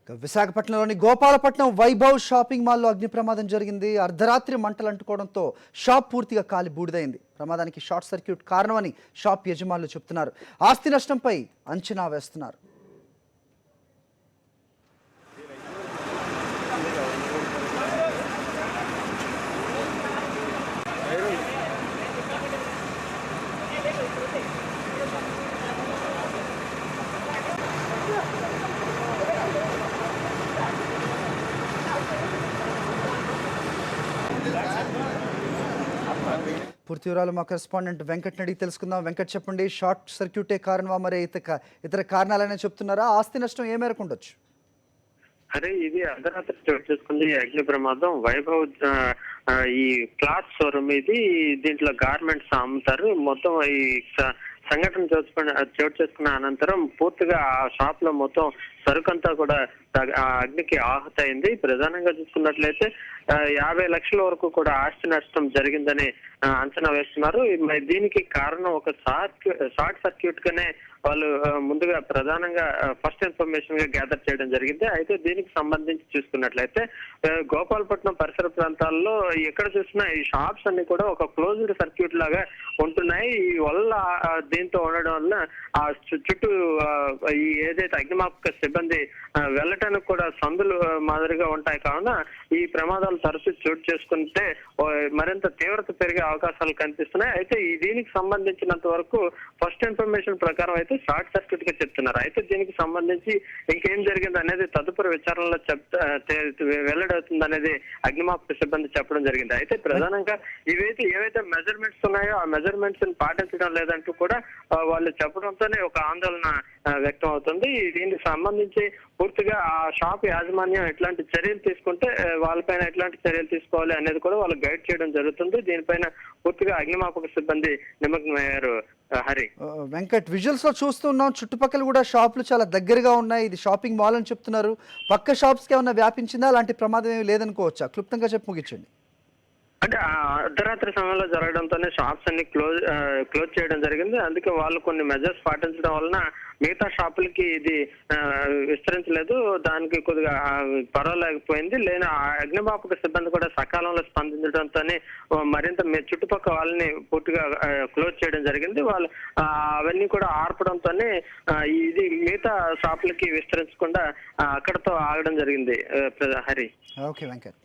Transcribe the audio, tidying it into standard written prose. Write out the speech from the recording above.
విశాఖపట్నంలోని గోపాలపట్నం వైభవ్ షాపింగ్ మాల్లో అగ్ని ప్రమాదం జరిగింది. అర్ధరాత్రి మంటలు అంటుకోవడంతో షాప్ పూర్తిగా కాలి బూడిదైంది. ప్రమాదానికి షార్ట్ సర్క్యూట్ కారణమని షాప్ యజమానులు చెబుతున్నారు. ఆస్తి నష్టంపై అంచనా వేస్తున్నారు. పూర్తి వివరాలు మా కరెస్పాండెంట్ వెంకట్ అడిగి తెలుసుకుందాం. వెంకట్, చెప్పండి, షార్ట్ సర్క్యూటే కారణమా, మరి ఇతర కారణాలనే చెప్తున్నారా? ఆస్తి నష్టం ఏ మేరకు ఉండొచ్చు? అరే, ఇది అర్ధరాత్రి చోటు చేసుకుంది అగ్ని ప్రమాదం. వైభవ్ ఈ క్లాత్ షోరూమ్ ఇది. దీంట్లో గార్మెంట్స్ అమ్ముతారు. మొత్తం ఈ సంఘటన చోటు చేసుకున్న అనంతరం పూర్తిగా ఆ షాప్ లో మొత్తం సరుకంతా కూడా అగ్నికి ఆహుతైంది. ప్రధానంగా చూసుకున్నట్లయితే 50 లక్షల వరకు కూడా ఆస్తి నష్టం జరిగిందని అంచనా వేస్తున్నారు. దీనికి కారణం ఒక షార్ట్ సర్క్యూట్ గానే వాళ్ళు ముందుగా ప్రధానంగా ఫస్ట్ ఇన్ఫర్మేషన్ గా గ్యాదర్ చేయడం జరిగింది. అయితే దీనికి సంబంధించి చూసుకున్నట్లయితే గోపాలపట్నం పరిసర ప్రాంతాల్లో ఎక్కడ చూసినా ఈ షాప్స్ అన్ని కూడా ఒక క్లోజ్డ్ సర్క్యూట్ లాగా ఉంటున్నాయి. ఈ వల్ల దీంతో ఉండడం వల్ల ఆ చుట్టూ ఈ ఏదైతే అగ్నిమాపక సిబ్బంది వెళ్ళటానికి కూడా సందులు మాదిరిగా ఉంటాయి. కావున ఈ ప్రమాదాలు తరచూ చోటు చేసుకుంటే మరింత తీవ్రత పెరిగే అవకాశాలు కనిపిస్తున్నాయి. అయితే దీనికి సంబంధించినంత వరకు ఫస్ట్ ఇన్ఫర్మేషన్ ప్రకారం అయితే షార్ట్ సర్క్యూట్ గా చెప్తున్నారు. అయితే దీనికి సంబంధించి ఇంకేం జరిగింది అనేది తదుపరి విచారణలో వెల్లడవుతుంది అనేది అగ్నిమాపక సిబ్బంది చెప్పడం జరిగింది. అయితే ప్రధానంగా ఏవైతే మెజర్మెంట్స్ ఉన్నాయో ఆ మెజర్మెంట్స్ పాటించడం లేదంటూ కూడా వాళ్ళు చెప్పడంతోనే ఒక ఆందోళన వ్యక్తం అవుతుంది. దీనికి సంబంధించి పూర్తిగా ఆ షాప్ యాజమాన్యం ఎట్లాంటి చర్యలు తీసుకుంటే వాళ్ళపైన ఎట్లాంటి చర్యలు తీసుకోవాలి అనేది కూడా వాళ్ళు గైడ్ చేయడం జరుగుతుంది. దీనిపైన పూర్తిగా అగ్నిమాపక సిబ్బంది నిమగ్నమయ్యారు. హరి, వెంకట్, విజువల్స్ లో చూస్తున్నాం, చుట్టుపక్కల కూడా షాపులు చాలా దగ్గరగా ఉన్నాయి. ఇది షాపింగ్ మాల్ అని చెప్తున్నారు. పక్క షాప్స్ కి ఏమన్నా వ్యాపించిందా? అలాంటి ప్రమాదం ఏమి లేదనుకోవచ్చా? క్లుప్తంగా చెప్పి ముగించండి. అంటే అర్ధరాత్రి సమయంలో జరగడంతోనే షాప్స్ అన్ని క్లోజ్ చేయడం జరిగింది. అందుకే వాళ్ళు కొన్ని మెజర్స్ పాటించడం వలన మిగతా షాపులకి ఇది విస్తరించలేదు. దానికి కొద్దిగా పర్వాలేకపోయింది. లేని అగ్నిమాపక సిబ్బంది కూడా సకాలంలో స్పందించడంతోనే మరింత చుట్టుపక్కల వాళ్ళని పూర్తిగా క్లోజ్ చేయడం జరిగింది. వాళ్ళు అవన్నీ కూడా ఆర్పడంతోనే ఇది మిగతా షాపులకి విస్తరించకుండా అక్కడతో ఆగడం జరిగింది. హరి, ఓకే వెంకట్.